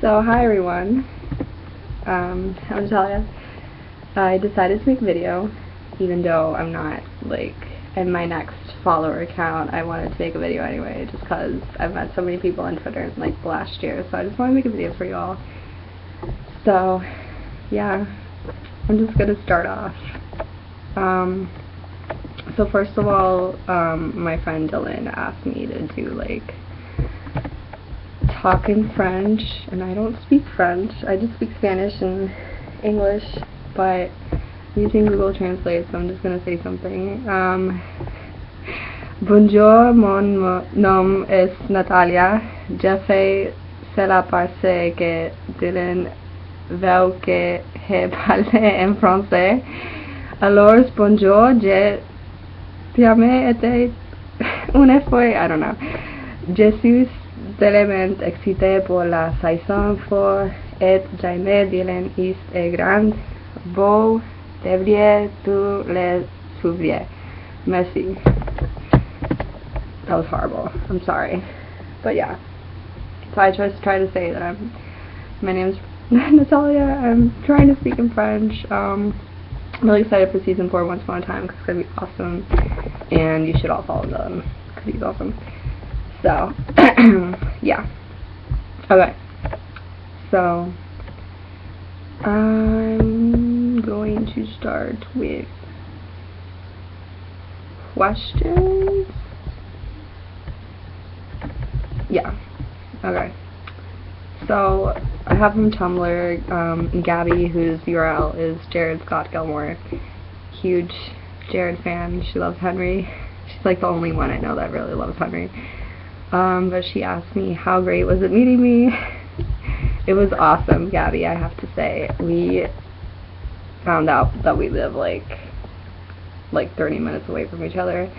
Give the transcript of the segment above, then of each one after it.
So, hi everyone. I'm Natalia. I decided to make a video, even though I'm not, like, in my next follower account. I wanted to make a video anyway, just because I've met so many people on Twitter, like, last year, so I just want to make a video for y'all. So, yeah, I'm just gonna start off. So first of all, my friend Dylan asked me to do, like, talk in French, and I don't speak French. I just speak Spanish and English, but I'm using Google Translate, so I'm just gonna say something. Bonjour, mon nom est Natalia. Je fais cela parce que Dylan veut que je parle en français. Alors, bonjour, j'ai jamais été une fois, I don't know. Je suis tellement excité pour la saison pour et jamais Dylan est grand. Vous devriez tous les suivre. Merci. That was horrible. I'm sorry. But yeah. So I just try to say that my name's Natalia. I'm trying to speak in French. I'm really excited for season 4 Once Upon a Time because it's going to be awesome. And you should all follow Dylan because he's awesome. So, yeah. Okay. So, I'm going to start with questions. Yeah. Okay. So, I have from Tumblr, Gabby, whose URL is Jared Scott Gilmore. Huge Jared fan. She loves Henry. She's like the only one I know that really loves Henry. But she asked me how great was it meeting me. It was awesome, Gabby, I have to say. We found out that we live like 30 minutes away from each other.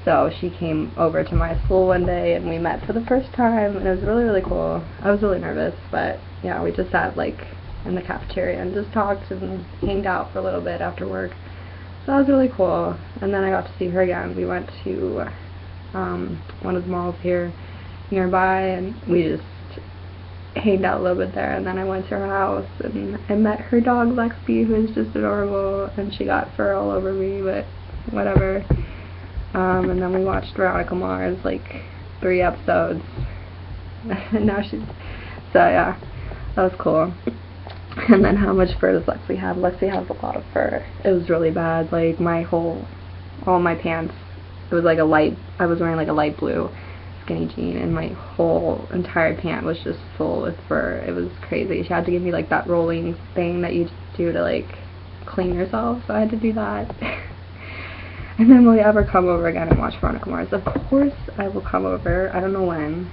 So she came over to my school one day and we met for the first time, and it was really, really cool. I was really nervous, but yeah, we just sat like in the cafeteria and just talked and hanged out for a little bit after work. So that was really cool. And then I got to see her again. We went to one of the malls here nearby, and we just hanged out a little bit there, and then I went to her house and I met her dog Lexi, who is just adorable, and she got fur all over me, but whatever. And then we watched Veronica Mars, like 3 episodes, and now she's, so yeah, that was cool. And then how much fur does Lexi have? Lexi has a lot of fur. It was really bad, like all my pants, it was like I was wearing like a light blue skinny jean, and my whole entire pant was just full with fur. It was crazy. She had to give me like that rolling thing that you do to like clean yourself, so I had to do that. And then will you ever come over again and watch Veronica Mars? Of course I will come over. I don't know when,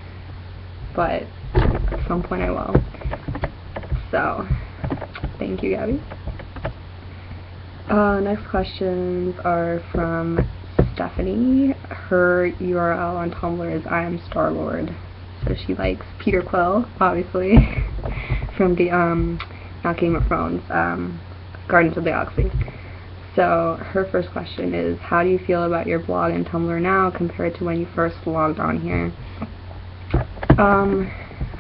but at some point I will. So, thank you, Gabby. Next questions are from Stephanie. Her URL on Tumblr is I am Star-Lord. So she likes Peter Quill, obviously, from the, not Game of Thrones, Guardians of the Galaxy. So her first question is, how do you feel about your blog and Tumblr now compared to when you first logged on here?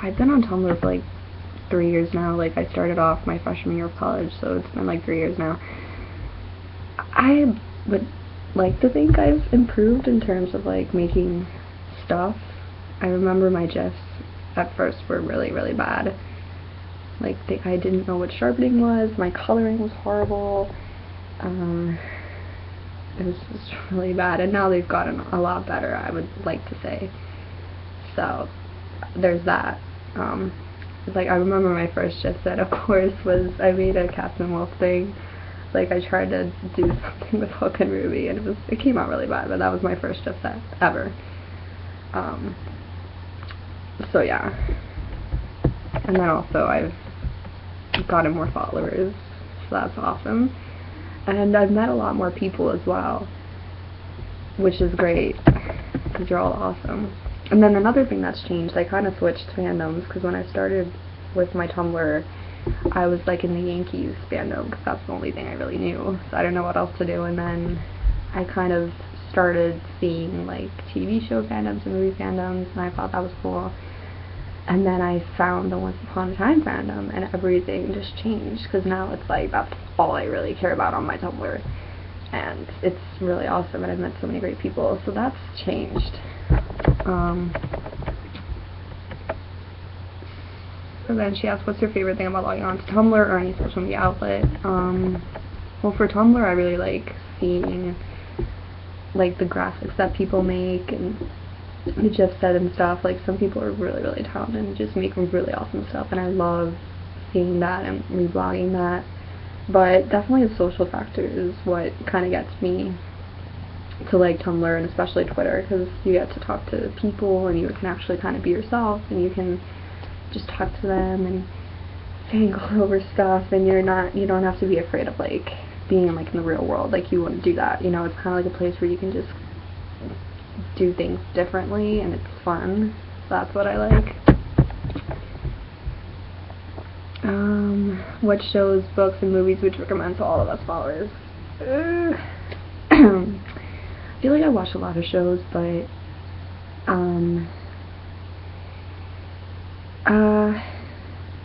I've been on Tumblr for like 3 years now. Like, I started off my freshman year of college, so it's been like 3 years now. I would like to think I've improved in terms of like making stuff. I remember my GIFs at first were really, really bad. Like, I didn't know what sharpening was, my coloring was horrible. It was just really bad, and now they've gotten a lot better, I would like to say. So there's that. Like, I remember my first GIF set, of course, was I made a Captain Wolf thing. Like, I tried to do something with Hook and Ruby, and it came out really bad, but that was my first GIF set ever. So yeah. And then also I've gotten more followers, so that's awesome. And I've met a lot more people as well, which is great, because you're all awesome. And then another thing that's changed, I kind of switched fandoms, because when I started with my Tumblr, I was like in the Yankees fandom, because that's the only thing I really knew, so I didn't know what else to do. And then I kind of started seeing like TV show fandoms and movie fandoms, and I thought that was cool. And then I found the Once Upon a Time fandom, and everything just changed, because now it's like that's all I really care about on my Tumblr, and it's really awesome, and I've met so many great people, so that's changed. So then she asked, what's your favorite thing about logging on to Tumblr or any social media outlet? Well, for Tumblr, I really like seeing like the graphics that people make and the GIF set and stuff. Like, some people are really, really talented and just make really awesome stuff, and I love seeing that and reblogging that. But definitely the social factor is what kind of gets me to like Tumblr, and especially Twitter, because you get to talk to people and you can actually kind of be yourself, and you can just talk to them and fangle over stuff, and you don't have to be afraid of like being like in the real world. Like, you wouldn't do that, you know. It's kind of like a place where you can just do things differently, and it's fun. So that's what I like. What shows, books, and movies would you recommend to all of us followers? I feel like I watch a lot of shows, but I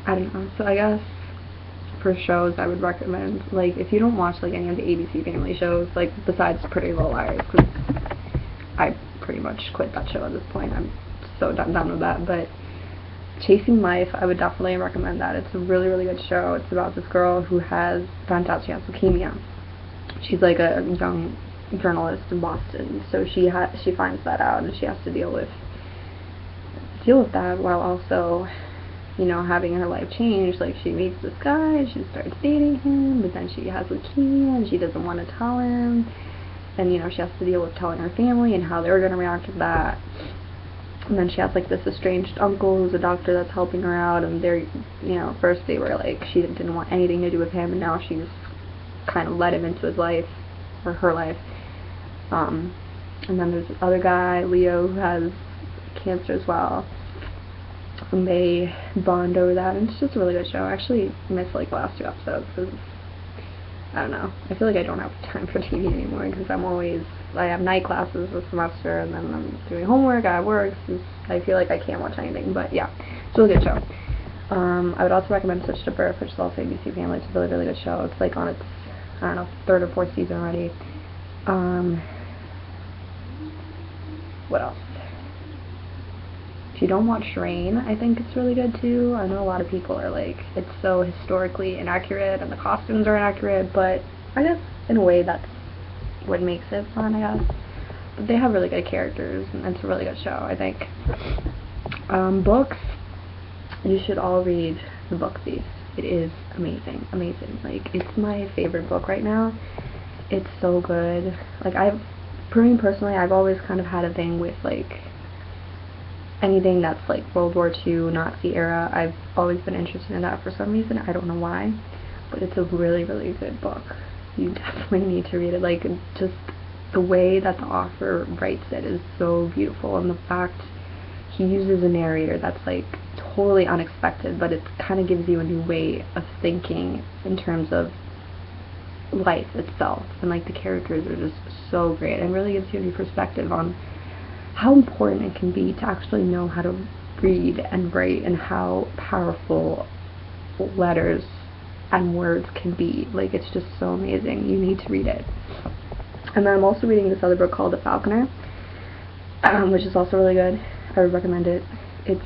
don't know. So I guess for shows, I would recommend, like, if you don't watch like any of the ABC Family shows, like besides Pretty Little Liars, because I pretty much quit that show at this point. I'm so done with that. But Chasing Life, I would definitely recommend that. It's a really, really good show. It's about this girl who finds out she has leukemia. She's like a young journalist in Boston, so she finds that out, and she has to deal with that while also, you know, having her life change. Like, she meets this guy and she starts dating him, but then she has leukemia and she doesn't want to tell him, and, you know, she has to deal with telling her family and how they're going to react to that. And then she has like this estranged uncle who's a doctor that's helping her out, and they're, you know, first they were like, she didn't want anything to do with him, and now she's kind of let him into his life, or her life. And then there's this other guy, Leo, who has cancer as well, and they bond over that, and it's just a really good show. I actually missed like the last 2 episodes because, I don't know, I feel like I don't have time for TV anymore, because I have night classes this semester, and then I'm doing homework, I have work, so I feel like I can't watch anything. But yeah, it's a really good show. I would also recommend Switch to Birth, which is also ABC Family. It's a really, really good show. It's like on its, I don't know, 3rd or 4th season already. What else? If you don't watch Rain, I think it's really good too. I know a lot of people are like, it's so historically inaccurate and the costumes are inaccurate, but I guess in a way that's what makes it fun, I guess. But they have really good characters, and it's a really good show, I think. Books, you should all read The Book Thief. It is amazing, amazing. Like, it's my favorite book right now. It's so good. Like, for me personally, I've always kind of had a thing with like anything that's like World War II, Nazi era. I've always been interested in that for some reason. I don't know why, but it's a really, really good book. You definitely need to read it. Like, just the way that the author writes it is so beautiful, and the fact he uses a narrator that's like totally unexpected, but it kind of gives you a new way of thinking in terms of life itself, and like the characters are just so great, and really gives you a new perspective on how important it can be to actually know how to read and write, and how powerful letters and words can be. Like, it's just so amazing. You need to read it. And then I'm also reading this other book called The Falconer, which is also really good. I would recommend it. It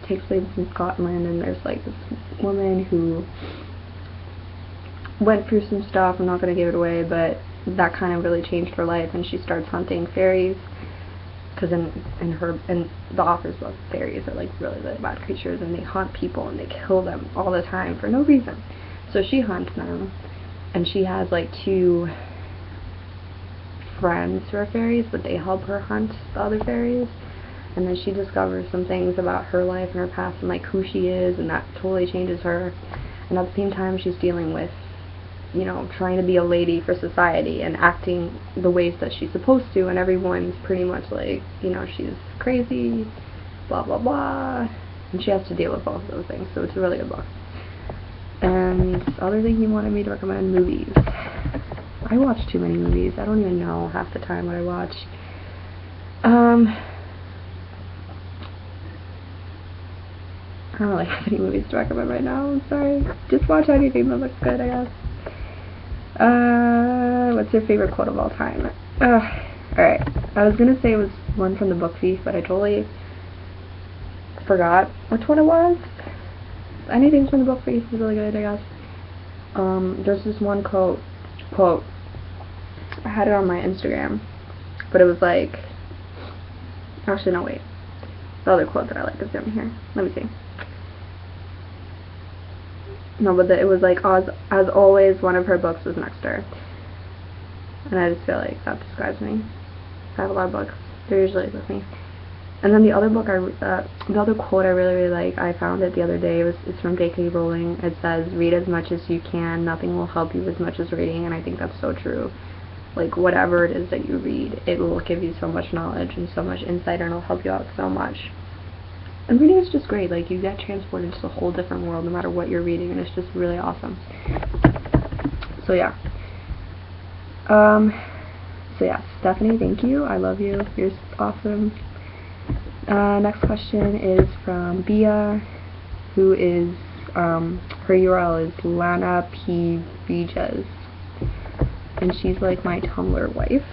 takes place in Scotland, and there's like this woman who went through some stuff. I'm not going to give it away, but that kind of really changed her life, and she starts hunting fairies, because in the author's book, fairies are like really, really bad creatures, and they haunt people and they kill them all the time for no reason. So she hunts them, and she has like 2 friends who are fairies, but they help her hunt the other fairies. And then she discovers some things about her life and her past, and like who she is, and that totally changes her. And at the same time, she's dealing with, you know, trying to be a lady for society and acting the ways that she's supposed to, and everyone's pretty much like, you know, she's crazy, blah blah blah, and she has to deal with both of those things. So it's a really good book. And the other thing he wanted me to recommend, movies. I watch too many movies. I don't even know half the time what I watch. I don't really have any movies to recommend right now, I'm sorry. Just watch anything that looks good, I guess. What's your favorite quote of all time? Alright. I was gonna say it was one from the book Thief, but I totally forgot which one it was. Anything from the book Thief is really good, I guess. There's this one quote, I had it on my Instagram, but it was like, actually no wait, the other quote that I like is down here, let me see. No, but it was like, as always, one of her books was next to her, and I just feel like that describes me. I have a lot of books, they're usually with me. And then the other book, the other quote I really like, I found it the other day, it's from J.K. Rowling. It says, read as much as you can, nothing will help you as much as reading, and I think that's so true. Like, whatever it is that you read, it will give you so much knowledge and so much insight, and it'll help you out so much. And reading is just great, like, you get transported into a whole different world no matter what you're reading, and it's just really awesome. So yeah. So yeah, Stephanie, thank you, I love you, you're awesome. Next question is from Bia, who is, her URL is Lana P. Regis, and she's like my Tumblr wife,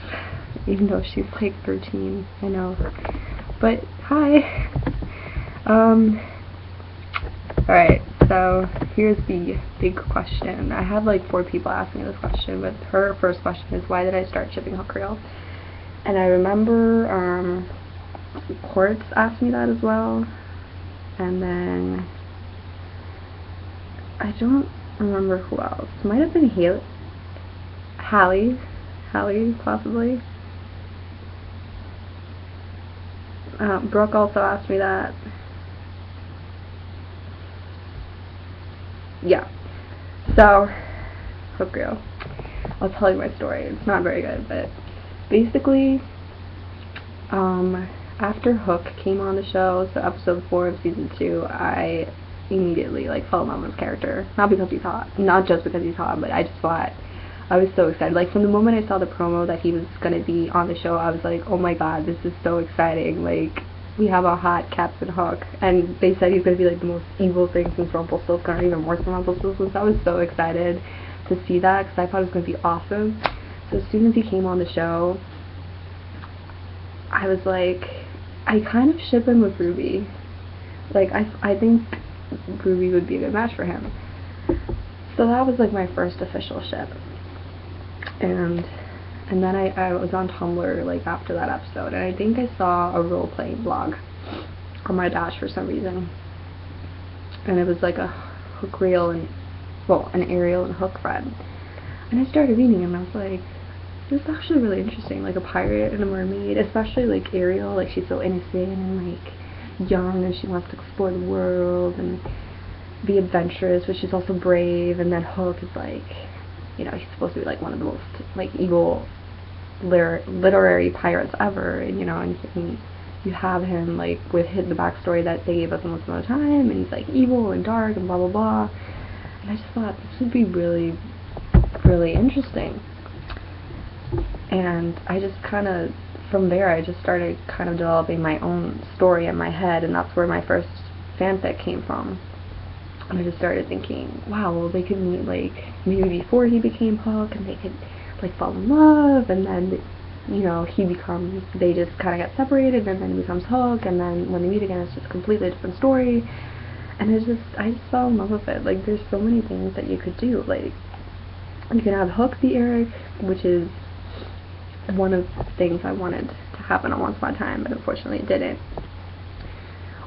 even though she's like 13, I know, but hi. Alright, so here's the big question. I had like 4 people ask me this question, but her first question is, why did I start shipping Hook Reel? And I remember, Quartz asked me that as well, and then I don't remember who else. Might have been Hallie, possibly. Brooke also asked me that. Yeah. So, Hook Reel. I'll tell you my story. It's not very good, but basically, after Hook came on the show, so episode 4 of season 2, I immediately like fell in love with his character. Not just because he's hot, but I just thought, I was so excited. Like, from the moment I saw the promo that he was gonna be on the show, I was like, oh my god, this is so exciting. Like, we have a hot Captain Hook, and they said he's gonna be like the most evil thing since Rumpelstiltskin, or even worse than Rumpelstiltskin. So I was so excited to see that because I thought it was gonna be awesome. So as soon as he came on the show, I was like, I kind of ship him with Ruby. Like, I think Ruby would be a good match for him. So that was like my first official ship. And then I was on Tumblr like after that episode, and I think I saw a role-playing blog on my dash for some reason. And it was like a Hook Reel and, well, an Ariel and Hook thread. And I started reading it, and I was like, this is actually really interesting, like a pirate and a mermaid, especially like Ariel, like she's so innocent and like young, and she wants to explore the world and be adventurous, but she's also brave. And then Hook is like, you know, he's supposed to be like one of the most like evil literary pirates ever, and you know, and you have him like with the backstory that they gave us once upon a time, and he's like evil and dark and blah blah blah. And I just thought this would be really, really interesting. And I just kind of, from there, I just started kind of developing my own story in my head, and that's where my first fanfic came from. And I just started thinking, wow, well, they could meet, like, maybe before he became Hook, and they could, like, fall in love, and then, you know, they just kind of get separated, and then he becomes Hook, and then when they meet again, it's just a completely different story. And I just fell in love with it. Like, there's so many things that you could do. Like, you can have Hook be Eric, which is one of the things I wanted to happen on Once Upon a Time, but unfortunately it didn't.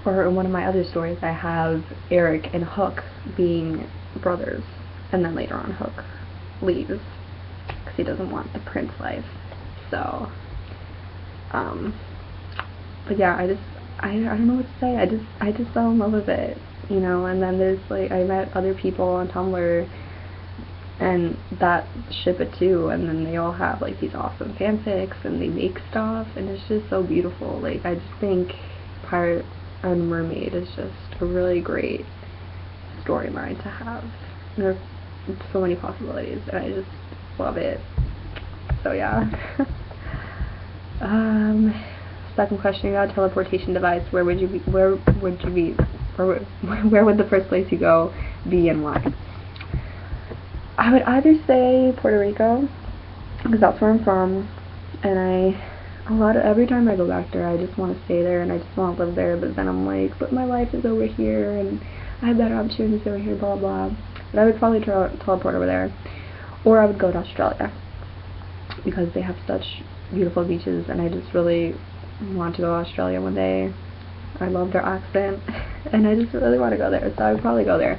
Or in one of my other stories, I have Eric and Hook being brothers, and then later on Hook leaves because he doesn't want the prince life. So, but yeah, I don't know what to say. I just fell in love with it, you know. And then there's like, I met other people on Tumblr and that ship it too, and then they all have like these awesome fanfics, and they make stuff, and it's just so beautiful. Like, I just think Pirate and Mermaid is just a really great storyline to have. There's so many possibilities, and I just love it. So yeah. Second question, you got a teleportation device, where would you be or where would the first place you go be and why? I would either say Puerto Rico, because that's where I'm from, and every time I go back there, I just want to stay there and I just want to live there, but then I'm like, but my life is over here and I have better opportunities over here, blah blah. But I would probably teleport over there, or I would go to Australia because they have such beautiful beaches, and I just really want to go to Australia one day. I love their accent, and I just really want to go there, so I would probably go there.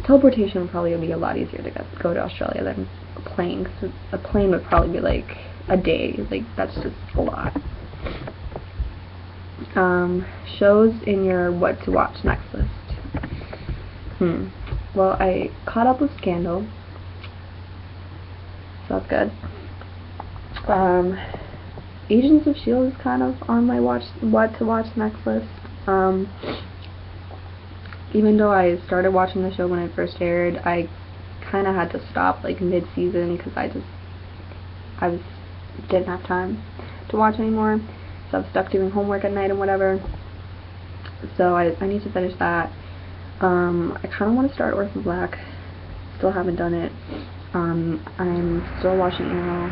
Teleportation would probably be a lot easier to go to Australia than a plane, because a plane would probably be like a day, like that's just a lot. Shows in your what to watch next list. Well, I caught up with Scandal, so that's good. Agents of S.H.I.E.L.D. is kind of on my what to watch next list. Even though I started watching the show when it first aired, I kind of had to stop like mid-season because I didn't have time to watch anymore, so I'm stuck doing homework at night and whatever, so I need to finish that. I kind of want to start Orphan Black, still haven't done it. I'm still watching Arrow.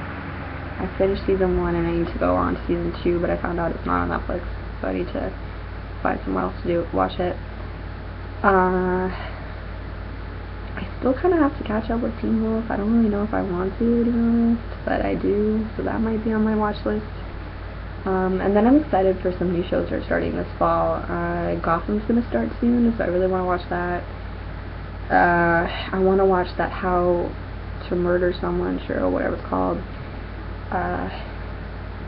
I finished season 1 and I need to go on to season 2, but I found out it's not on Netflix, so I need to find somewhere else to watch it. I still kind of have to catch up with Teen Wolf. I don't really know if I want to be honest, but I do, so that might be on my watch list. And then I'm excited for some new shows that are starting this fall. Gotham's going to start soon, so I really want to watch that. I want to watch that How to Murder Someone show, whatever it's called.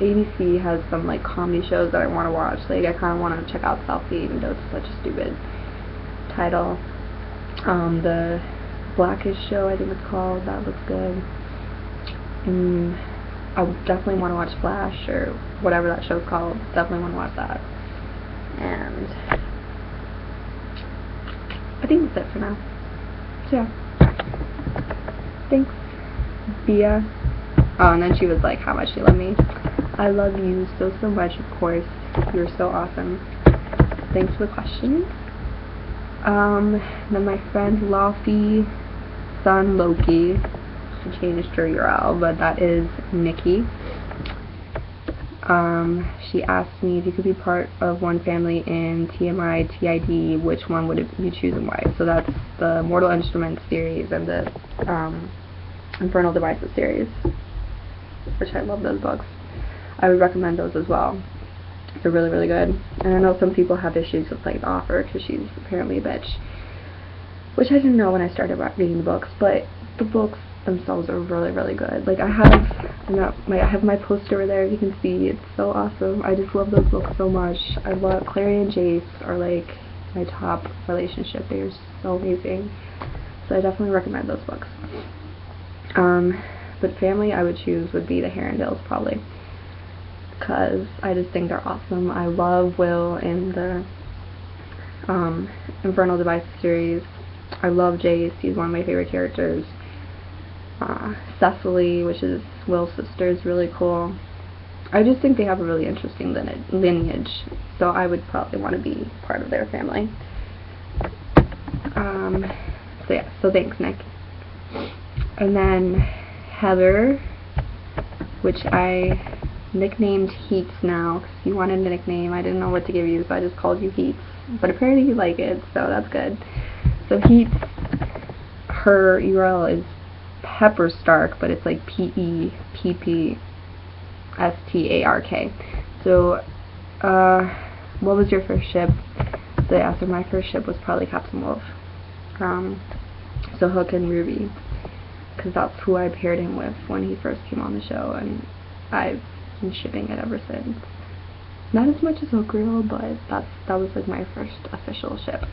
ABC has some like comedy shows that I want to watch. Like I kind of want to check out Selfie, even though it's such a stupid title. The Blackish show, I think it's called, that looks good. And I would definitely want to watch Flash, or whatever that show's called. Definitely want to watch that. And I think that's it for now. So yeah. Thanks, Bia. Oh, and then she was like, how much she loved me. I love you so much, of course. You're so awesome. Thanks for the question. Then my friend Laufey Sun Loki, she changed her URL, but that is Nikki. She asked me if you could be part of one family in TMI TID, which one would you choose and why? So that's the Mortal Instruments series and the Infernal Devices series, which I love those books. I would recommend those as well. They're really, really good. And I know some people have issues with like the author because she's apparently a bitch, which I didn't know when I started reading the books, but the books themselves are really, really good. Like I have my poster over there, you can see, it's so awesome. I just love those books so much. I love Clary and Jace are like my top relationship. They are so amazing. So I definitely recommend those books. But family I would choose would be the Herondales probably, because I just think they're awesome. I love Will in the Infernal Devices series. I love Jace, he's one of my favorite characters. Cecily, which is Will's sister, is really cool. I just think they have a really interesting lineage, so I would probably want to be part of their family. So yeah, so thanks, Nick. And then Heather, which I nicknamed Heats now, because you wanted a nickname. I didn't know what to give you, so I just called you Heats. But apparently you like it, so that's good. So Heats, her URL is Pepper Stark, but it's like PEPPSTARK. So, what was your first ship? So yeah, so my first ship was probably Captain Wolf. So Hook and Ruby, because that's who I paired him with when he first came on the show, and I've been shipping it ever since. Not as much as Hook Girl, but that was like my first official ship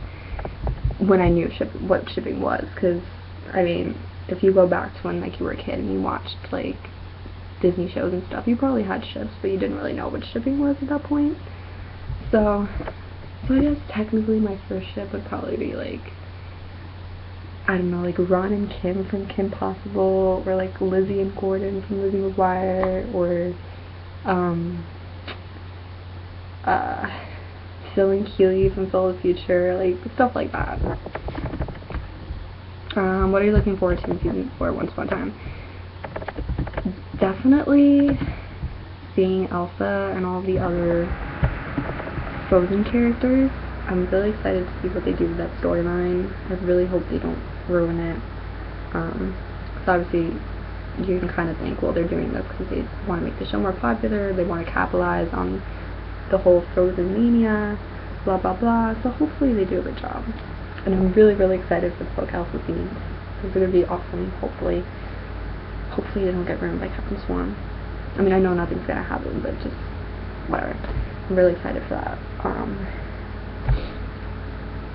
when I knew what shipping was. Because I mean, if you go back to when like you were a kid and you watched like Disney shows and stuff, you probably had ships, but you didn't really know what shipping was at that point. So I guess technically my first ship would probably be like, I don't know, like Ron and Kim from Kim Possible, or like Lizzie and Gordon from Lizzie McGuire, or filming Keely from Soul of the Future, like stuff like that. What are you looking forward to in season 4 Once Upon a Time? Definitely seeing Elsa and all the other Frozen characters. I'm really excited to see what they do with that storyline. I really hope they don't ruin it. Because obviously you can kind of think, well, they're doing this because they want to make the show more popular, they want to capitalize on the whole Frozen mania, blah blah blah, so hopefully they do a good job. And I'm really, really excited for the book Elsa scenes. It's going to be awesome, hopefully. Hopefully they don't get ruined by Captain Swan. I mean, I know nothing's going to happen, but just, whatever. I'm really excited for that.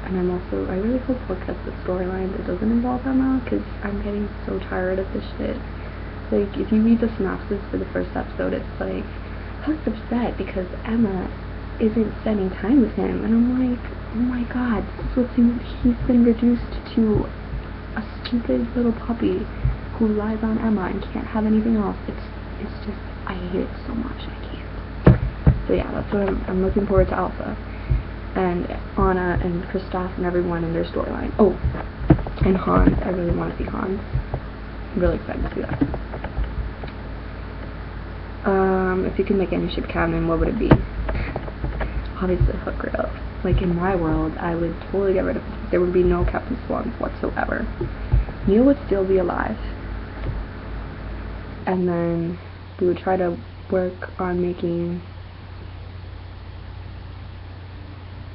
And I really hope we'll get the storyline that doesn't involve Emma, because I'm getting so tired of this shit. Like, if you read the synopsis for the first episode, it's like, Huck's upset because Emma isn't spending time with him, and I'm like, oh my god, he's been reduced to a stupid little puppy who relies on Emma and can't have anything else. It's just, I hate it so much, I can't. So yeah, that's what I'm looking forward to Elsa. And Anna and Kristoff and everyone in their storyline. Oh, and Hans. I really want to see Hans. I'm really excited to see that. If you could make any ship canon, what would it be? Obviously Hook or Elf. Like, in my world, I would totally get rid of it. There would be no Captain Swan whatsoever. Neil would still be alive. And then we would try to work on making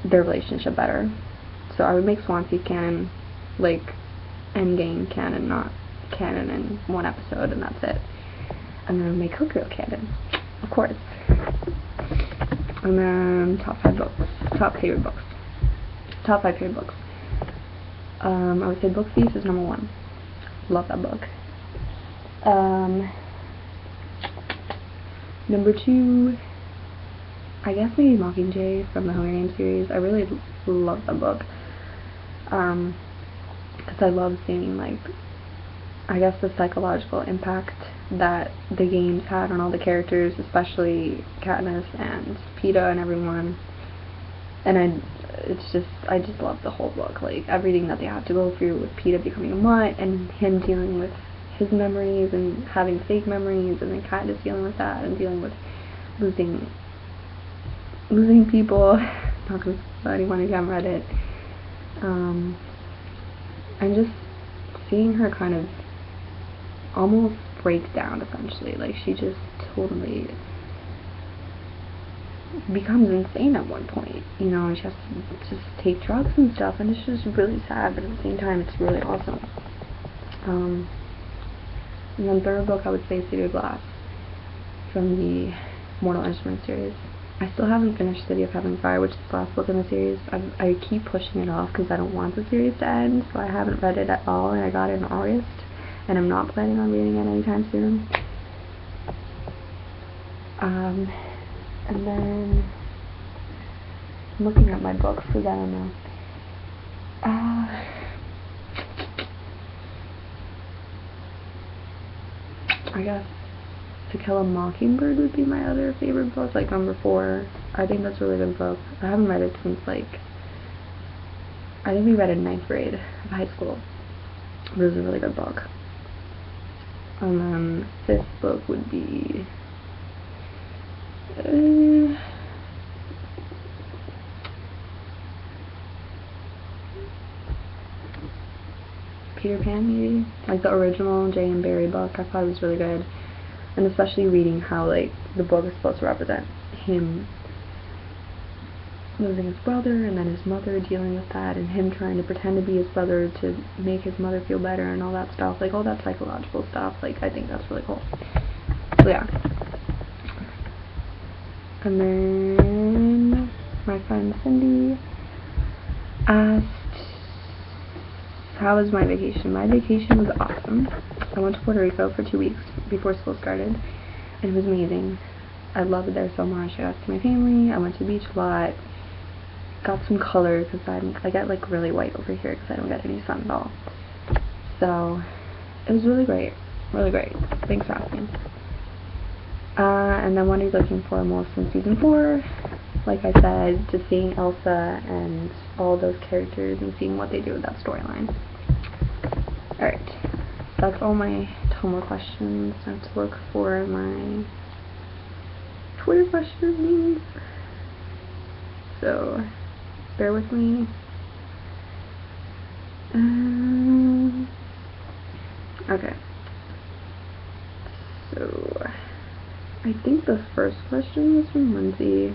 their relationship better. So I would make Swansea canon, like Endgame canon, not canon in one episode, and that's it. And then I would make Hook Girl canon, of course. And then top 5 books, top 5 favorite books. I would say Book Thief is number 1. Love that book. Number 2, I guess maybe Mockingjay from the Hunger Games series. I really love that book. Because I love seeing, like, I guess the psychological impact that the games had on all the characters, especially Katniss and Peeta and everyone. And I just love the whole book. Like, everything that they have to go through with Peeta becoming a mutt and him dealing with his memories and having fake memories, and then Katniss dealing with that and dealing with losing people. Not gonna tell anyone who haven't read it. And just seeing her kind of almost break down, essentially. Like, she just totally becomes insane at one point, you know, and she has to just take drugs and stuff, and it's just really sad, but at the same time it's really awesome. And then third book, I would say City of Glass from the Mortal Instruments series. I still haven't finished City of Heaven Fire, which is the last book in the series. I keep pushing it off because I don't want the series to end, so I haven't read it at all, and I got it in August, and I'm not planning on reading it anytime soon. And then I'm looking at my books because I don't know. I guess To Kill a Mockingbird would be my other favorite book, like number 4. I think that's a really good book. I haven't read it since, like, I think we read it in 9th grade of high school. It was a really good book. And then 5th book would be Peter Pan, maybe? Like the original Jay and Barry book. I thought it was really good. And especially reading how, like, the book is supposed to represent him losing his brother, and then his mother dealing with that, and him trying to pretend to be his brother to make his mother feel better, and all that stuff. Like, all that psychological stuff. Like, I think that's really cool. So, yeah. And then my friend Cindy asked, how was my vacation? My vacation was awesome. I went to Puerto Rico for 2 weeks before school started, and it was amazing. I loved it there so much. I got to see my family, I went to the beach a lot, got some color, because I get, like, really white over here because I don't get any sun at all. So, it was really great. Really great. Thanks for asking. And then what are you looking for most in season 4? like I said, just seeing Elsa and all those characters and seeing what they do with that storyline. Alright, that's all my Tumblr questions. I have to look for my Twitter questions, so bear with me. Okay, so I think the first question was from Lindsay,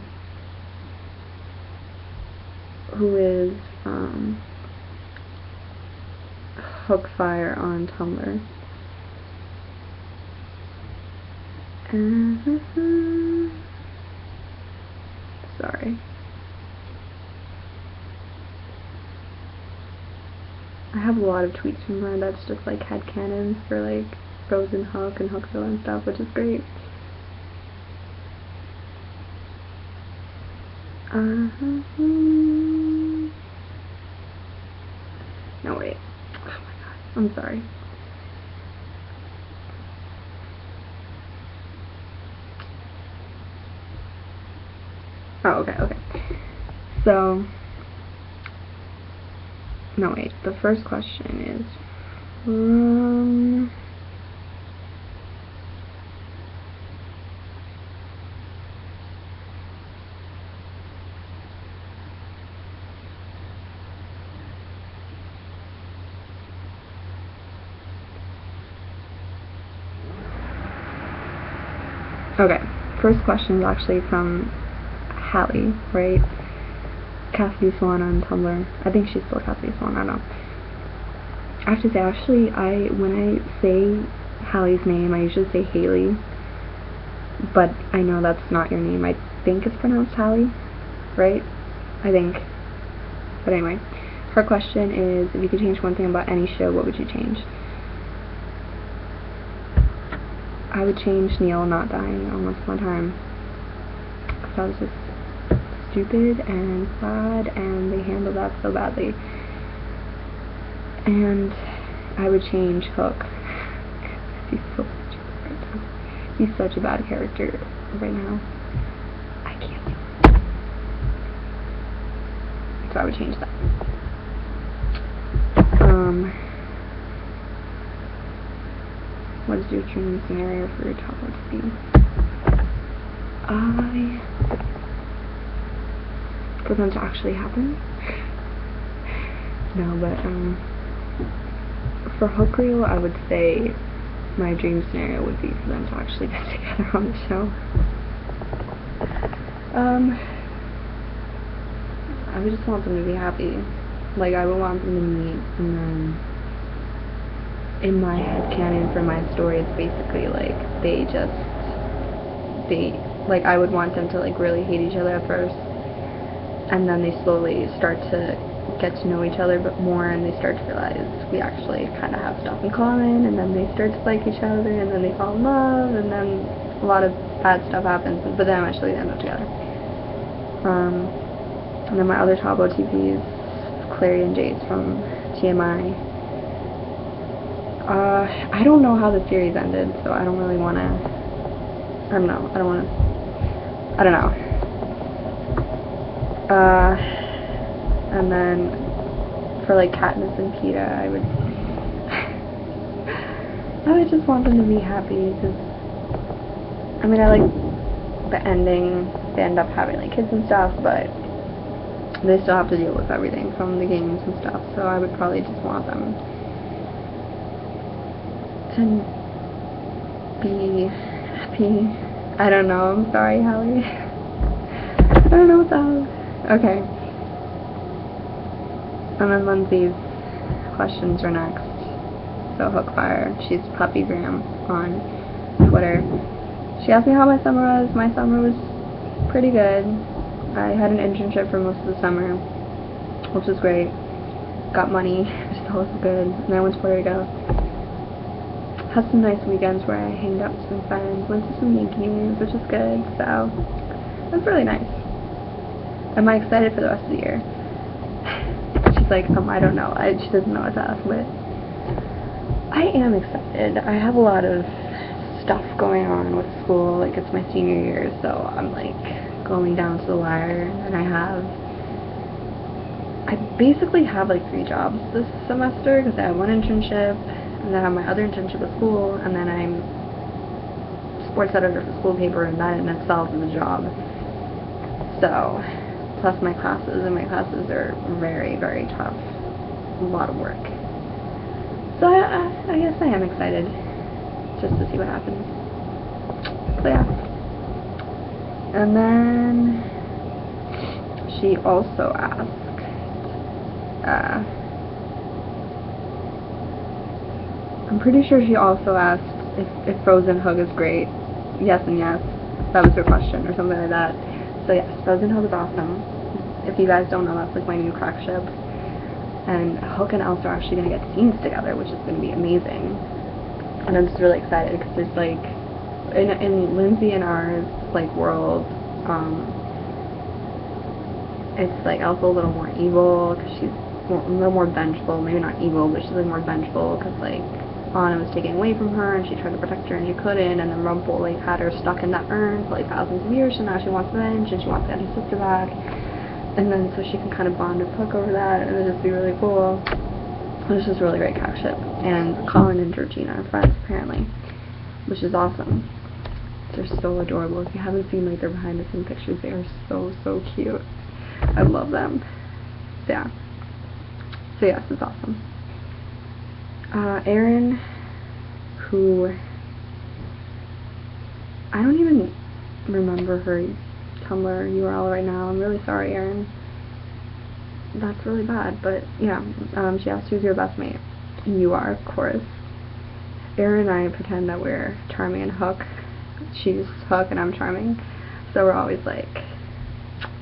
who is Hookfire on Tumblr. Sorry. I have a lot of tweets from her that's just like headcanons for like Rose and Hook and Hookville and stuff, which is great. No, wait. Oh my god. I'm sorry. Oh, okay. So, no, wait. The first question is from... Okay, first question is actually from Hallie, right? Cassidy Swan on Tumblr. I think she's still Cassidy Swan, I don't know. I have to say, actually, when I say Hallie's name, I usually say Haley, but I know that's not your name. I think it's pronounced Hallie, right? I think. But anyway, her question is, if you could change one thing about any show, what would you change? I would change Neil not dying on Once Upon a Time, because that was just stupid and sad, and they handled that so badly. And I would change Hook. He's so stupid right now. He's such a bad character right now. I can't do it. So I would change that. What is your dream scenario for your toddler to be? For them to actually happen? No, but for Hookreal, I would say my dream scenario would be for them to actually get together on the show. I would just want them to be happy. Like, I would want them to meet, and then in my headcanon for my story, it's basically like like, I would want them to like really hate each other at first, and then they slowly start to get to know each other but more, and they start to realize we actually kind of have stuff in common, and then they start to like each other, and then they fall in love, and then a lot of bad stuff happens, but then eventually they end up together. And then my other top OTPs, Clary and Jace from TMI. I don't know how the series ended, so I don't really want to, I don't know. And then for like Katniss and Peeta, I would just want them to be happy, because I mean, I like the ending. They end up having like kids and stuff, but they still have to deal with everything from the games and stuff, so I would probably just want them to be happy. I don't know, I'm sorry, Hallie. I don't know what that was. Okay. And then Lindsay's questions are next. So Hookfire, she's Puppygram on Twitter. She asked me how my summer was. My summer was pretty good. I had an internship for most of the summer, which was great. Got money, which is always good. And then I went to Puerto Rico. Had some nice weekends where I hanged out with some friends, went to some Yankee games, which was good. So it was really nice. Am I excited for the rest of the year? She's like, I don't know. She doesn't know what to ask, but I am excited. I have a lot of stuff going on with school. Like, it's my senior year, so I'm like going down to the wire, and I basically have like 3 jobs this semester, because I have 1 internship, and then I have my other internship at school, and then I'm sports editor for school paper, and that in itself is a job. So, plus my classes, and my classes are very, very tough. A lot of work. So I guess I am excited just to see what happens. So yeah. And then she also asked, I'm pretty sure she also asked if Frozen Hug is great. Yes and yes. That was her question, or something like that. So yes, Frozen Hug is awesome. If you guys don't know, that's like my new crack ship. And Hook and Elsa are actually going to get scenes together, which is going to be amazing. And I'm just really excited, because there's like, in Lindsay and ours, like, world, it's like Elsa a little more evil, because she's a little more vengeful. Maybe not evil, but she's like more vengeful, because like Anna was taken away from her, and she tried to protect her and she couldn't, and then Rumpel like had her stuck in that urn for like thousands of years, so now she wants revenge, and she wants to get her sister back. And then so she can kind of bond with Hook over that, and it'll just be really cool. It's just a really great crack ship. And Colin and Georgina are friends, apparently, which is awesome. They're so adorable. If you haven't seen like their behind the scenes pictures, they are so, so cute. I love them. So yeah. So yes, it's awesome. Erin, who I don't even remember her Tumblr URL right now. I'm really sorry, Erin. That's really bad, but yeah. She asked who's your best mate, and you are, of course. Erin and I pretend that we're Charming and Hook. She's Hook and I'm Charming, so we're always like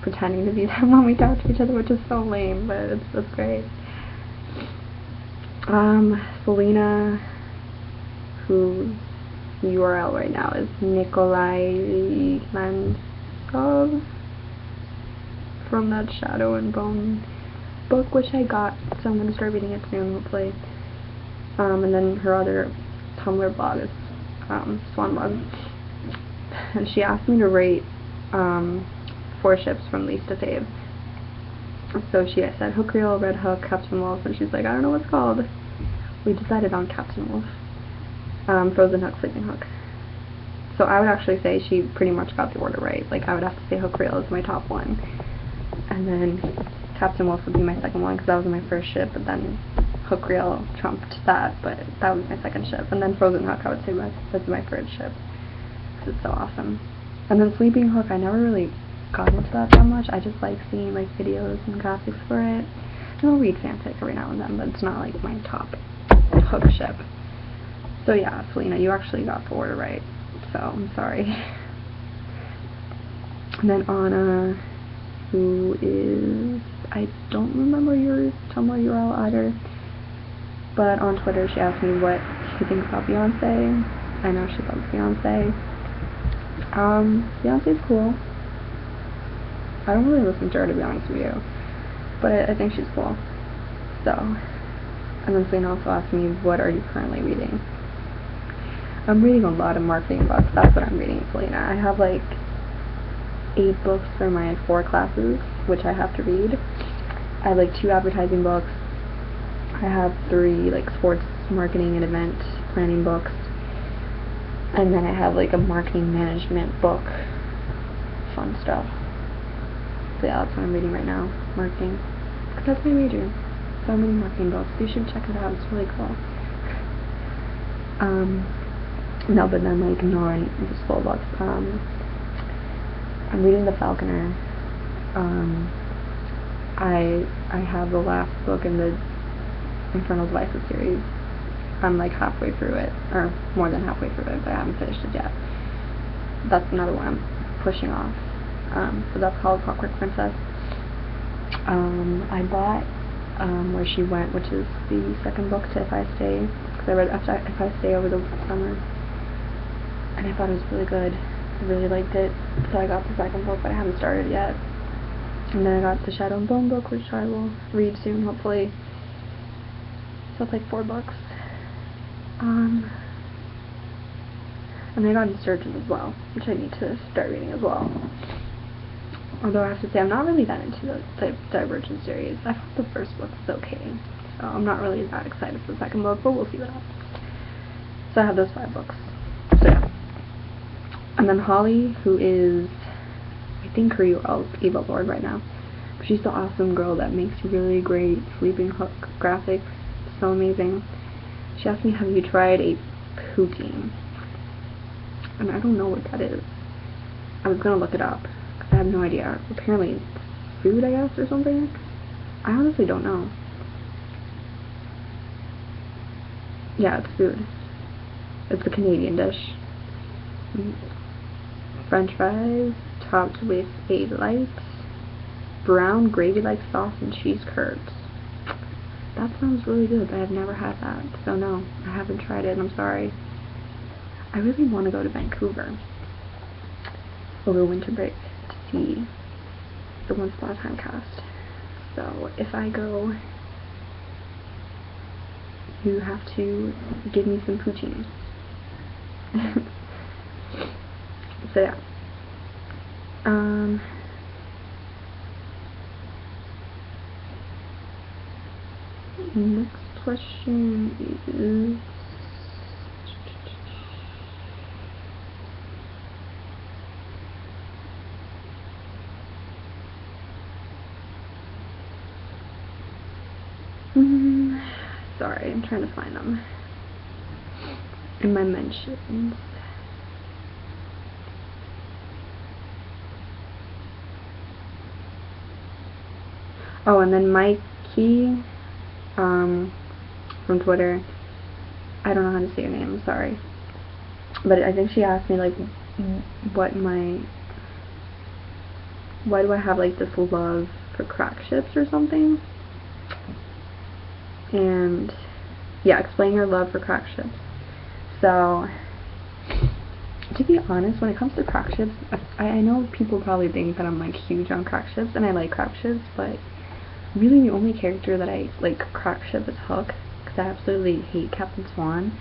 pretending to be them when we talk to each other, which is so lame, but it's great. Selena, whose URL right now is Nikolai Lanskov from that Shadow and Bone book, which I got, so I'm going to start reading it soon, hopefully. And then her other Tumblr blog is Swan Blog. And she asked me to rate 4 ships from least to fave. So she said Hook Reel, Red Hook, Captain Wolf, and she's like, I don't know what it's called. We decided on Captain Wolf. Frozen Hook, Sleeping Hook. So I would actually say she pretty much got the order right. Like, I would have to say Hook Reel is my top one. And then Captain Wolf would be my second one, because that was my first ship, but then Hook Reel trumped that, but that was my second ship. And then Frozen Hook, I would say that's my third ship, because it's so awesome. And then Sleeping Hook, I never really got into that much. I just like seeing like videos and graphics for it. And I'll read fanfic every now and then, but it's not like my top Hook ship. So yeah, Selena, you actually got the order right, so I'm sorry. And then Anna, who is, I don't remember your Tumblr URL either, but on Twitter she asked me what she thinks about Beyonce. I know she loves Beyonce. Beyonce's cool. I don't really listen to her, to be honest with you, but I think she's cool. So, and then Selena also asked me, what are you currently reading? I'm reading a lot of marketing books. That's what I'm reading, Selena. I have like 8 books for my 4 classes, which I have to read. I have like 2 advertising books. I have 3 like sports marketing and event planning books. And then I have like a marketing management book. Fun stuff. So yeah, that's what I'm reading right now. Marketing. Because that's my major. So I'm reading marketing books. You should check it out. It's really cool. No, but then like non-school books. I'm reading The Falconer. I have the last book in the Infernal Devices series. I'm like halfway through it, or more than halfway through it, but I haven't finished it yet. That's another one I'm pushing off. So that's called Clockwork Princess. I bought Where She Went, which is the second book to If I Stay, because I read If I Stay over the summer, and I thought it was really good. I really liked it, so I got the second book, but I haven't started yet. And then I got the Shadow and Bone book, which I will read soon, hopefully. So it's like 4 books. And I got Insurgent as well, which I need to start reading as well. Although I have to say, I'm not really that into the Divergent series. I thought the first book was okay, so I'm not really that excited for the second book, but we'll see what happens. So I have those 5 books. So yeah. And then Holly, who is, I think, her Evil Lord right now. But she's the awesome girl that makes really great Sleeping Hook graphics. So amazing. She asked me, have you tried a poutine? And I don't know what that is. I was gonna look it up, because I have no idea. Apparently it's food, I guess, or something. I honestly don't know. Yeah, it's food. It's a Canadian dish. French fries, topped with a light brown gravy-like sauce and cheese curds. That sounds really good, but I've never had that. So no, I haven't tried it, and I'm sorry. I really want to go to Vancouver over winter break to see the Once Upon a Time cast. So if I go, you have to give me some poutine. So yeah. Next question is, sorry, I'm trying to find them in my mentions. Oh, and then Mikey, from Twitter, I don't know how to say your name, I'm sorry, but I think she asked me, like, why do I have, like, this love for crack ships or something, and, yeah, explain your love for crack ships. So, to be honest, when it comes to crack ships, I know people probably think that I'm, like, huge on crack ships, and I like crack ships, but really the only character that I like crack ship is Hook, because I absolutely hate Captain Swan.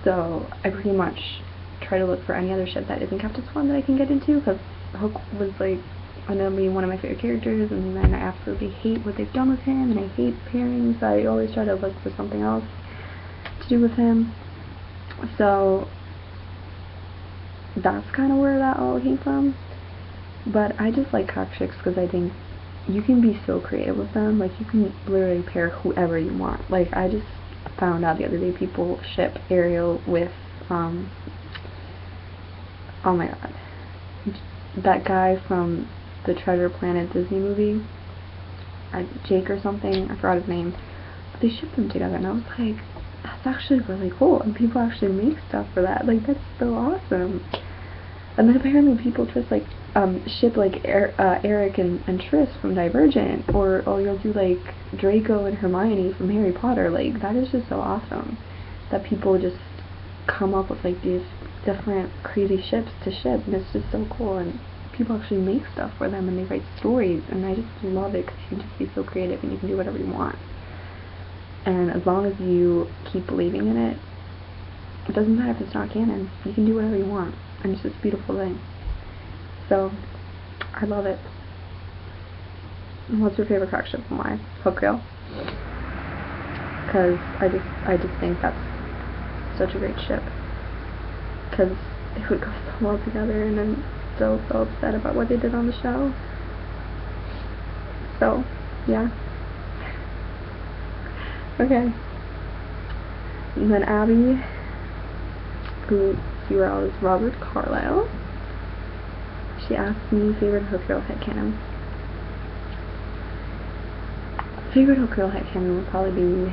So I pretty much try to look for any other ship that isn't Captain Swan that I can get into, because Hook was like one of my favorite characters, and then I absolutely hate what they've done with him, and I hate pairings, so I always try to look for something else to do with him. So that's kind of where that all came from. But I just like crack ships because I think you can be so creative with them. Like, you can literally pair whoever you want. Like, I just found out the other day people ship Ariel with, oh my god, that guy from the Treasure Planet Disney movie, Jake or something, I forgot his name, but they shipped them together, and I was like, that's actually really cool, and people actually make stuff for that. Like, that's so awesome. And then apparently people just like ship like Eric and Triss from Divergent, or you'll do like Draco and Hermione from Harry Potter. Like, that is just so awesome that people just come up with like these different crazy ships to ship, and it's just so cool, and people actually make stuff for them, and they write stories, and I just love it because you can just be so creative and you can do whatever you want, and as long as you keep believing in it, it doesn't matter if it's not canon, you can do whatever you want, and it's just a beautiful thing. So I love it. What's your favorite crack ship and why? Hooktail. Because I just think that's such a great ship. Because they would go so well together, and I'm still so upset about what they did on the show. So, yeah. Okay. And then Abby, whose URL is Robert Carlyle. She asked me favorite Hook Girl headcanon. Favorite Hook Girl headcanon would probably be,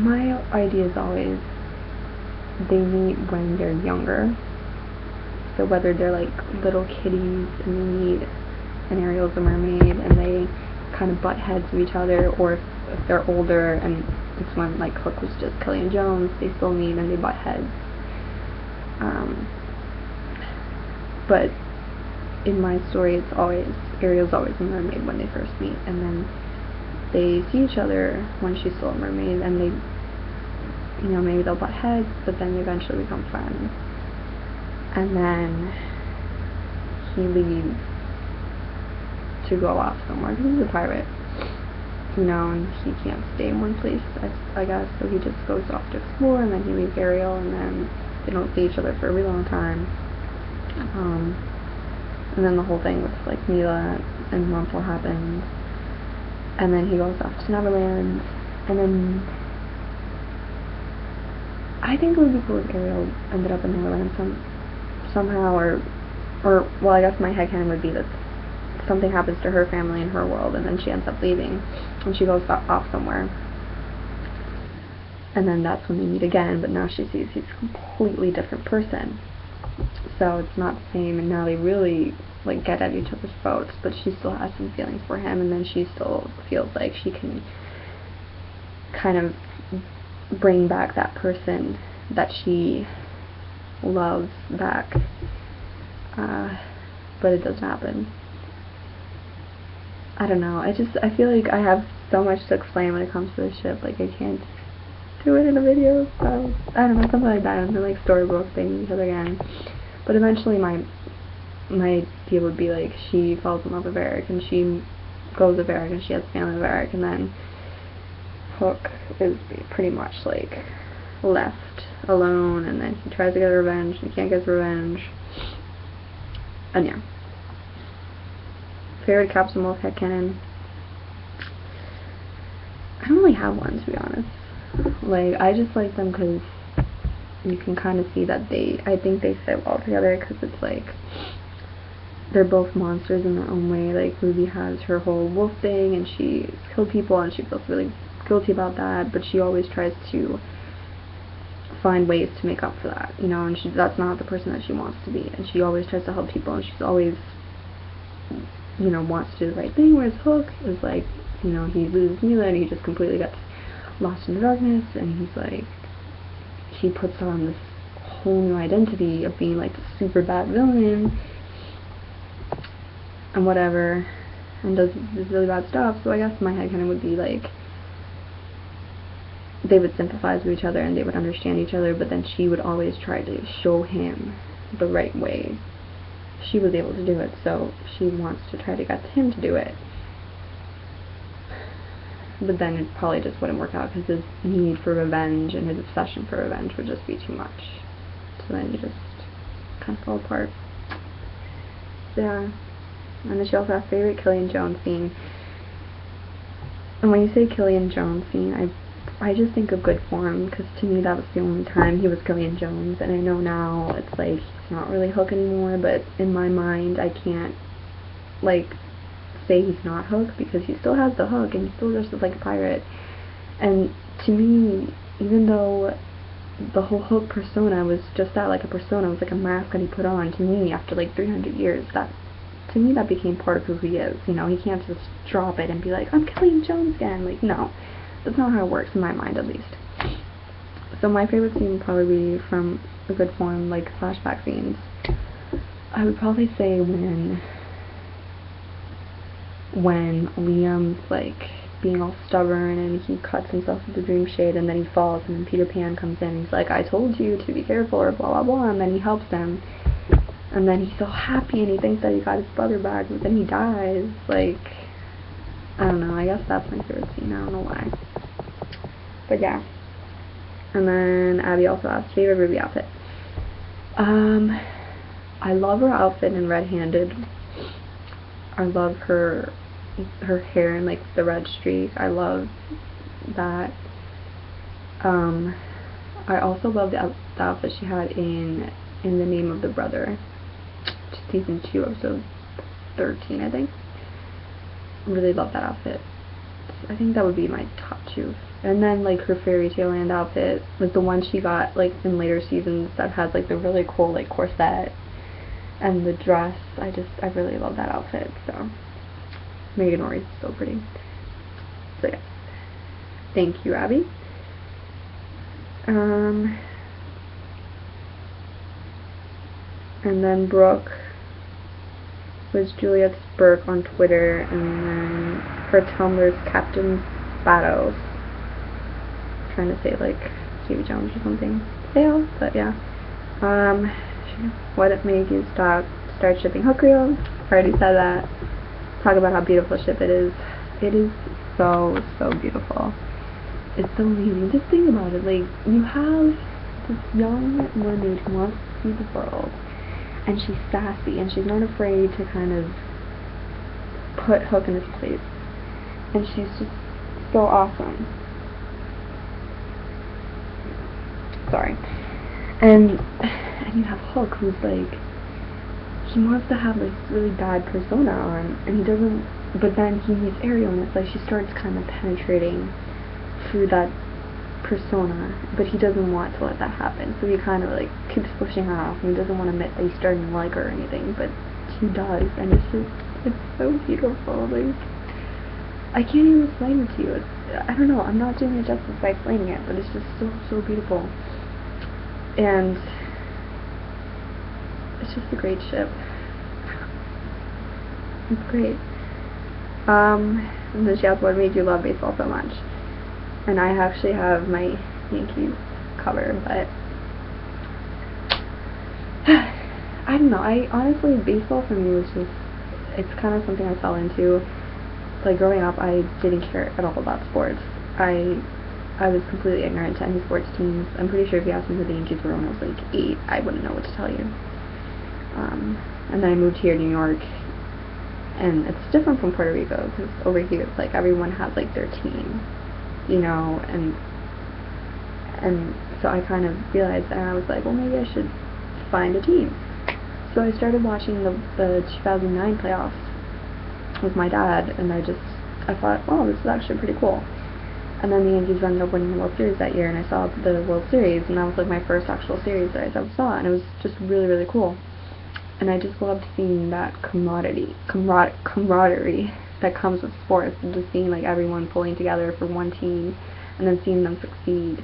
my idea is always they meet when they're younger. So whether they're like little kitties and they meet and Ariel's a mermaid and they kind of butt heads with each other, or if they're older and it's when like Hook was just Killian Jones, they still meet and they butt heads. But in my story, it's always Ariel's always a mermaid when they first meet, and then they see each other when she's still a mermaid, and they, maybe they'll butt heads, but then they eventually become friends. and then he leaves to go off somewhere because he's a pirate, you know, and he can't stay in one place, I guess, so he just goes off to explore, and then he leaves Ariel, and then they don't see each other for a really long time. And then the whole thing with like Mila and Rumpel happened, and then he goes off to Neverland, and then I think it would be cool if Ariel ended up in Neverland somehow, or well, I guess my headcanon would be that something happens to her family in her world, and then she ends up leaving, and she goes off somewhere, and then that's when they meet again, but now she sees he's a completely different person, so it's not the same, and now they really like get at each other's throats, but she still has some feelings for him, and then she still feels like she can kind of bring back that person that she loves back, but it doesn't happen. I don't know, I feel like I have so much to explain when it comes to this ship, like I can't do it in a video, so I don't know, something like that, and then like storybook things again. But eventually my idea would be like she falls in love with Eric, and she goes with Eric, and she has a family with Eric, and then Hook is pretty much like left alone, and then he tries to get revenge, and he can't get his revenge, and yeah. Favorite Captain Wolf headcanon? I don't really have one, to be honest. Like, I just like them because you can kind of see that I think they fit well together, because it's like they're both monsters in their own way. Like, Ruby has her whole wolf thing, and she kills people, and she feels really guilty about that, but she always tries to find ways to make up for that, you know, and that's not the person that she wants to be, and she always tries to help people, and she's always, you know, wants to do the right thing, whereas Hook is like, you know, he loses Mila, and he just completely gets lost in the darkness, and he's like, he puts on this whole new identity of being like the super bad villain, and whatever, and does this really bad stuff. So I guess my headcanon would be like, they would sympathize with each other, and they would understand each other, but then she would always try to show him the right way. She was able to do it, so she wants to try to get him to do it. But then it probably just wouldn't work out, because his need for revenge and his obsession for revenge would just be too much. So then you just kind of fall apart. Yeah. And then she also has favorite Killian Jones scene. And when you say Killian Jones scene, I just think of good form, because to me that was the only time he was Killian Jones, and I know now it's like he's not really Hook anymore, but in my mind I can't like say he's not Hook, because he still has the hook, and he still dresses like a pirate. And to me, even though the whole Hook persona was just that, like a persona, it was like a mask that he put on, to me, after like 300 years, that to me that became part of who he is, you know. He can't just drop it and be like, I'm Killian Jones again. Like, no, that's not how it works in my mind, at least. So my favorite scene would probably be from a good form, like flashback scenes. I would probably say when Liam's like being all stubborn, and he cuts himself with the dream shade, and then he falls, and then Peter Pan comes in, and he's like, I told you to be careful, or blah blah blah, and then he helps him, and then he's so happy, and he thinks that he got his brother back, but then he dies. Like, I don't know, I guess that's my favorite scene, I don't know why, but yeah. And then Abby also asked favorite Ruby outfit. I love her outfit in Red Handed. I love her hair and like the red streak. I love that. I also love the outfit she had in The Name of the Brother, season 2, episode 13, I think. Really love that outfit. I think that would be my top 2. And then like her Fairy Tale Land outfit, like the one she got like in later seasons, that has like the really cool like corset and the dress. I really love that outfit. So Megan Ori's so pretty. So yeah, thank you, Abby. And then Brooke was Juliet's Burke on Twitter, and then her Tumblr's Captain Spados. Trying to say like Davy Jones or something. Fail, but yeah. what if Miyagi start shipping hook reels? Already said that. Talk about how beautiful ship it is. It is so, so beautiful. It's so amazing. Just think about it. Like, you have this young mermaid who wants to see the world, and she's sassy, and she's not afraid to kind of put Hook in his place. And she's just so awesome. Sorry. And you have Hook, who's like, he wants to have this really bad persona on, and he doesn't, but then he meets Ariel, and it's like she starts kind of penetrating through that persona, but he doesn't want to let that happen, so he kind of like keeps pushing her off, and he doesn't want to admit that he's starting to like her or anything, but he does, and it's so beautiful. Like, I can't even explain it to you. I don't know, I'm not doing it justice by explaining it, but it's just so, so beautiful. And it's just a great ship. It's great. And then she asked, what made you love baseball so much? And I actually have my Yankees cover, but I don't know. I honestly, baseball for me was just, it's kind of something I fell into. Like, growing up, I didn't care at all about sports. I was completely ignorant to any sports teams. I'm pretty sure if you asked me who the Yankees were when I was like 8, I wouldn't know what to tell you. And then I moved here to New York, and it's different from Puerto Rico, because over here it's like everyone has like their team, you know, and so I kind of realized that, and I was like, well, maybe I should find a team. So I started watching the 2009 playoffs with my dad, and I thought, oh, this is actually pretty cool. And then the Yankees ended up winning the World Series that year, and I saw the World Series, and that was like my first actual series that I ever saw, and it was just really, really cool. And I just loved seeing that camaraderie that comes with sports, and just seeing like everyone pulling together for one team, and then seeing them succeed.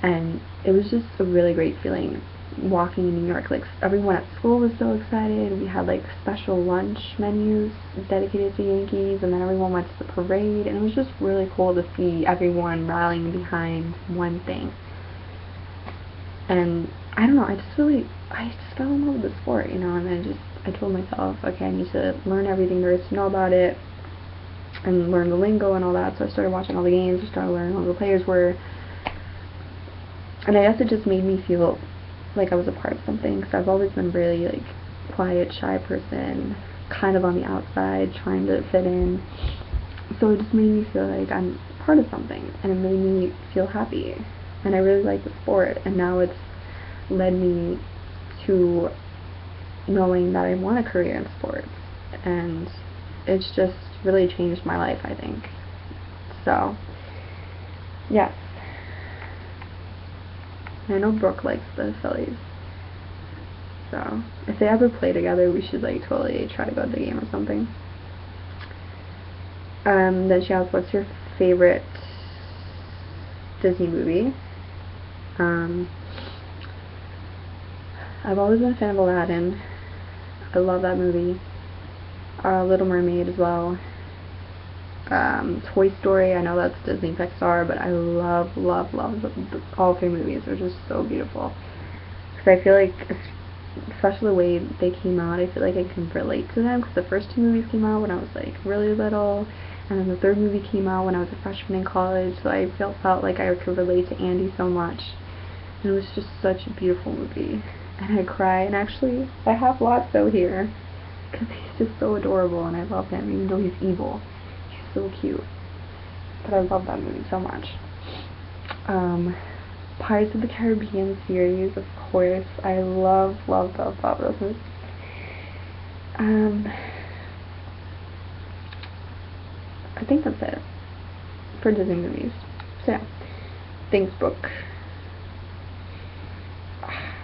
And it was just a really great feeling walking in New York. Like, everyone at school was so excited. We had like special lunch menus dedicated to Yankees, and then everyone went to the parade, and it was just really cool to see everyone rallying behind one thing. And I don't know, I just fell in love with the sport, you know, and I told myself, okay, I need to learn everything there is to know about it, and learn the lingo and all that. So I started watching all the games, I started learning who the players were, and I guess it just made me feel like I was a part of something, because I've always been really like quiet, shy person, kind of on the outside, trying to fit in. So it just made me feel like I'm part of something, and it made me feel happy, and I really like the sport, and now it's led me to knowing that I want a career in sports, and it's just really changed my life, I think. So yes, I know Brooke likes the Phillies, so if they ever play together, we should like totally try to go to the game or something. Then she asked, what's your favorite Disney movie? I've always been a fan of Aladdin. I love that movie. Little Mermaid as well. Toy Story, I know that's Disney Pixar, but I love all 3 movies. They're just so beautiful. Because I feel like, especially the way they came out, I feel like I can relate to them, because the first 2 movies came out when I was like really little, and then the 3rd movie came out when I was a freshman in college, so I felt like I could relate to Andy so much. And it was just such a beautiful movie. And I cry, and actually, I have Lotso here, because he's just so adorable, and I love him, even though he's evil. He's so cute. But I love that movie so much. Pirates of the Caribbean series, of course. I love those movies. I think that's it for Disney movies. So yeah. Thanks, Brooke.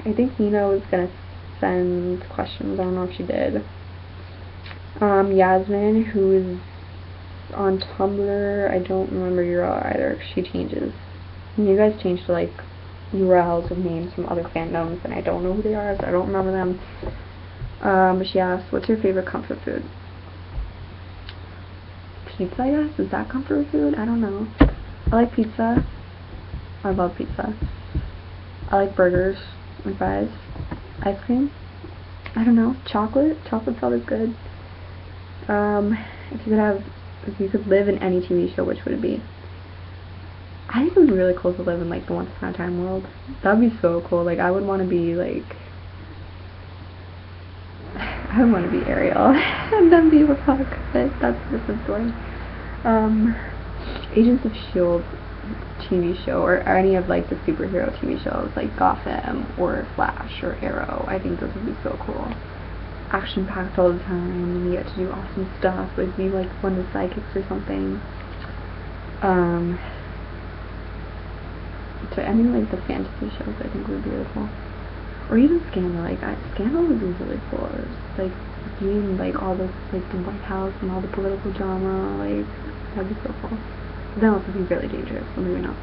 I think Nina was gonna send questions. I don't know if she did. Yasmin, who is on Tumblr, I don't remember URL either, 'cause she changes. And you guys change to like URLs of names from other fandoms, and I don't know who they are, so I don't remember them. But she asked, what's your favorite comfort food? Pizza, I guess? Is that comfort food? I don't know. I like pizza. I love pizza. I like burgers and fries. Ice cream? I don't know. Chocolate? Chocolate's always good. If you could live in any TV show, which would it be? I think it would be really cool to live in, like, the Once Upon a Time world. That'd be so cool. Like, I would want to be, like, I would want to be Ariel and then be with Huck, but that's a different story. Agents of S.H.I.E.L.D. TV show, or any of, like, the superhero TV shows, like Gotham, or Flash, or Arrow. I think those would be so cool. Action-packed all the time, and you get to do awesome stuff, like be, like, one of the sidekicks or something. So any, like, the fantasy shows I think would be really cool. Or even Scandal, like, Scandal would be really cool. Or just, like, being, like, all the, like, the White House and all the political drama, like, that'd be so cool. But then also be really dangerous, so maybe not.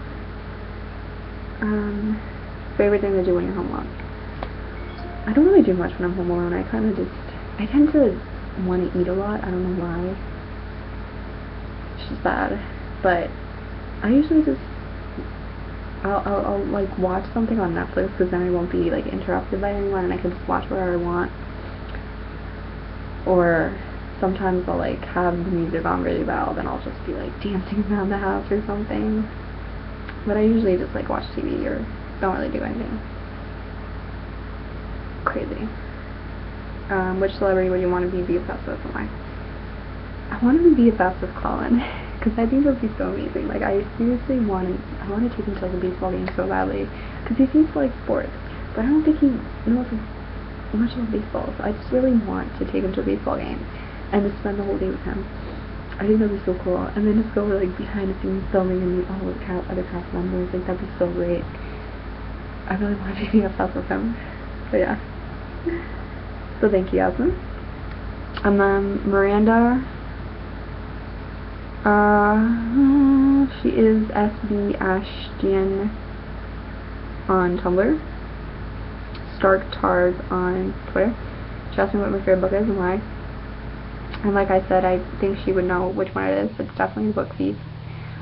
Favorite thing to do when you're home alone? I don't really do much when I'm home alone. I tend to want to eat a lot. I don't know why. It's just bad. But I usually just, I'll like watch something on Netflix, because then I won't be, like, interrupted by anyone, and I can just watch whatever I want. Or sometimes I'll, like, have the music on really loud, and I'll just be, like, dancing around the house or something. But I usually just, like, watch TV or don't really do anything crazy. Which celebrity would you want to be BFFs with, and why? I want to be BFFs with Colin, because I think that would be so amazing. Like, I seriously want to take him to, like, a baseball game so badly, because he seems to like sports, but I don't think he knows much about baseball, so I just really want to take him to a baseball game, and just spend the whole day with him. I think that'd be so cool, and then just go, like, behind the scenes filming and meet all the other cast members. Like, that'd be so great. I really want to be BFFs with him, but yeah. So thank you, Yasmin. And then Miranda, she is SB Ashtian on Tumblr, Stark Targ on Twitter. She asked me what my favorite book is and why. And like I said, I think she would know which one it is. It's definitely Book Thief.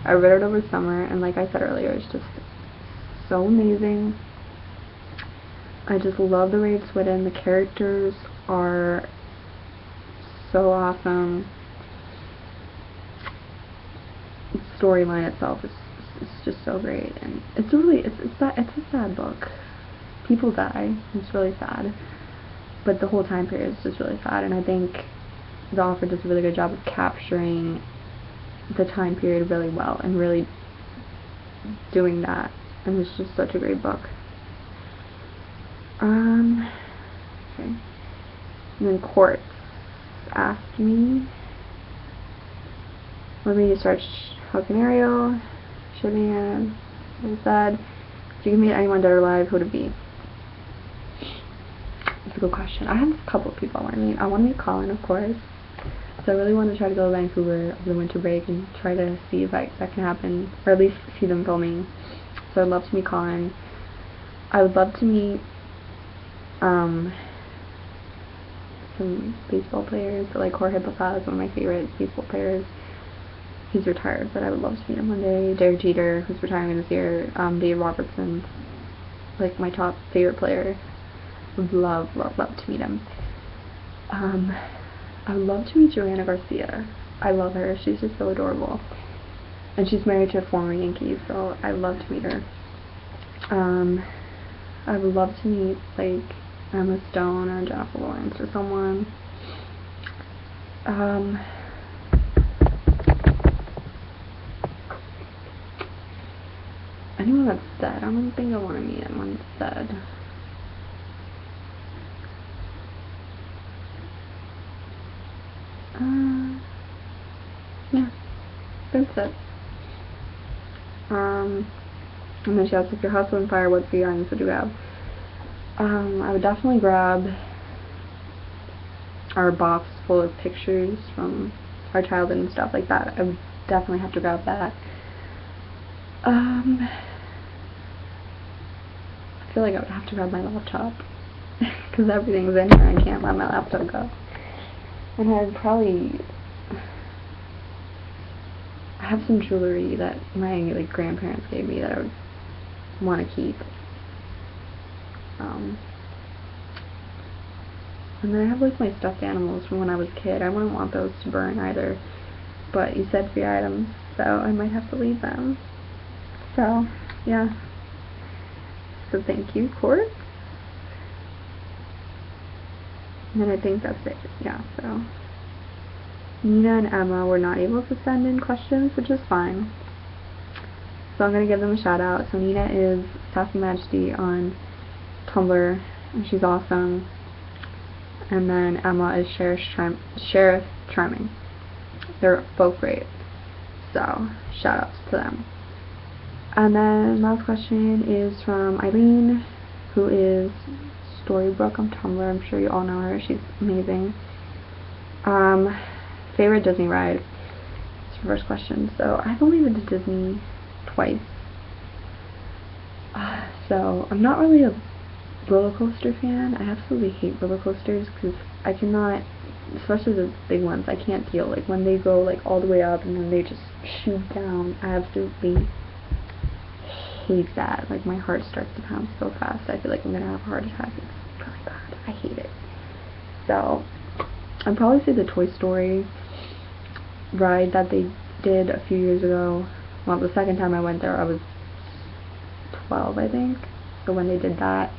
I read it over summer, and like I said earlier, it's just so amazing. I just love the way it's written. The characters are so awesome. The storyline itself is just so great, and it's a sad book. People die. It's really sad, but the whole time period is just really sad, and I think the author does a really good job of capturing the time period really well, and really doing that, and it's just such a great book. Okay. And then Quartz asked me, what made you start Huck and Ariel? Shipping it, I said, if you could meet anyone dead or alive, who would it be? That's a good question. I have a couple of people I want to meet. I want to meet Colin, of course. So I really want to try to go to Vancouver over the winter break and try to see if that can happen, or at least see them filming. So I'd love to meet Colin. I would love to meet some baseball players. So like Jorge Posada is one of my favorite baseball players. He's retired, but I would love to meet him one day. Derek Jeter, who's retiring this year. Dave Robertson, like my top favorite player. Would love to meet him. I would love to meet Joanna Garcia. I love her. She's just so adorable. And she's married to a former Yankee, so I'd love to meet her. I would love to meet, like, Emma Stone or Jennifer Lawrence or someone. Anyone that's dead. I don't think I want to meet anyone that's dead. Yeah, that's it. And then she asked, if your house was on fire, what three items would you grab? I would definitely grab our box full of pictures from our childhood and stuff like that. I would definitely have to grab that. I feel like I would have to grab my laptop, because everything's in here, I can't let my laptop go. And I'd probably, I have some jewelry that my, like, grandparents gave me that I would want to keep. And then I have like my stuffed animals from when I was a kid. I wouldn't want those to burn either. But you said free items, so I might have to leave them. So, yeah. So thank you, Court. And then I think that's it. Yeah, so Nina and Emma were not able to send in questions, which is fine. So I'm going to give them a shout out. So Nina is Sassy Majesty on Tumblr, and she's awesome. And then Emma is Sheriff Charming. They're both great. So shout outs to them. And then last question is from Eileen, who is Storybook on Tumblr. I'm sure you all know her. She's amazing. Favorite Disney ride? It's the first question. So I've only been to Disney twice. So I'm not really a roller coaster fan. I absolutely hate roller coasters because I cannot, especially the big ones, I can't deal. Like when they go like all the way up and then they just shoot down. I absolutely hate that. Like my heart starts to pound so fast. I feel like I'm gonna have a heart attack. It's really bad. I hate it. So I'd probably say the Toy Story ride that they did a few years ago. Well, the second time I went there I was 12, I think. So when they did that,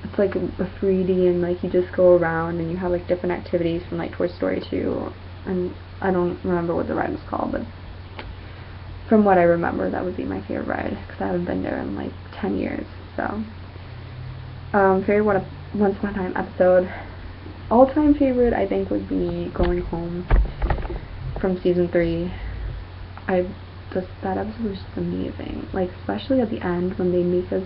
it's like a 3D and like you just go around and you have like different activities from like Toy Story 2, and I don't remember what the ride was called, but from what I remember that would be my favorite ride because I haven't been there in like 10 years. So favorite Once Upon a Time episode, all-time favorite I think would be Going Home from season 3. That episode was just amazing, like especially at the end when they make us,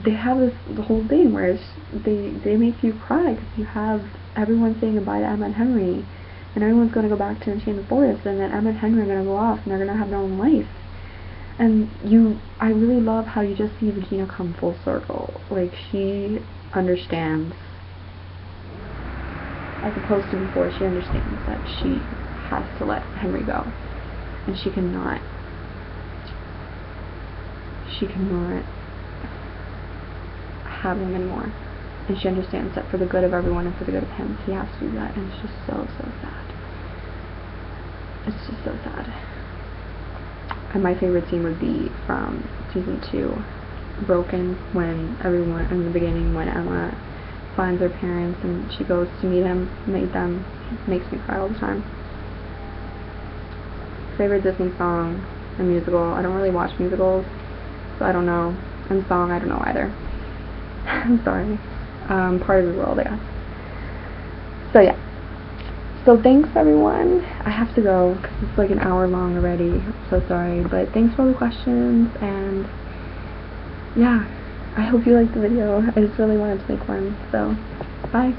they have the whole thing where they make you cry because you have everyone saying goodbye to Emma and Henry, and everyone's going to go back to Enchanted Forest, and then Emma and Henry are going to go off and they're going to have their own life. And I really love how you just see Regina come full circle. Like she understands, as opposed to before, she understands that she has to let Henry go, and she cannot have him anymore. And she understands that for the good of everyone and for the good of him, he has to do that. And it's just so sad. It's just so sad. And my favorite scene would be from season 2, Broken, when everyone, in the beginning, when Emma finds her parents and she goes to meet them, makes me cry all the time. Favorite Disney song and musical. I don't really watch musicals, so I don't know. And song, I don't know either. I'm sorry. Part of the world, I guess. So yeah. So thanks everyone. I have to go because it's like an hour long already. I'm so sorry, but thanks for all the questions, and yeah, I hope you liked the video. I just really wanted to make one. So bye.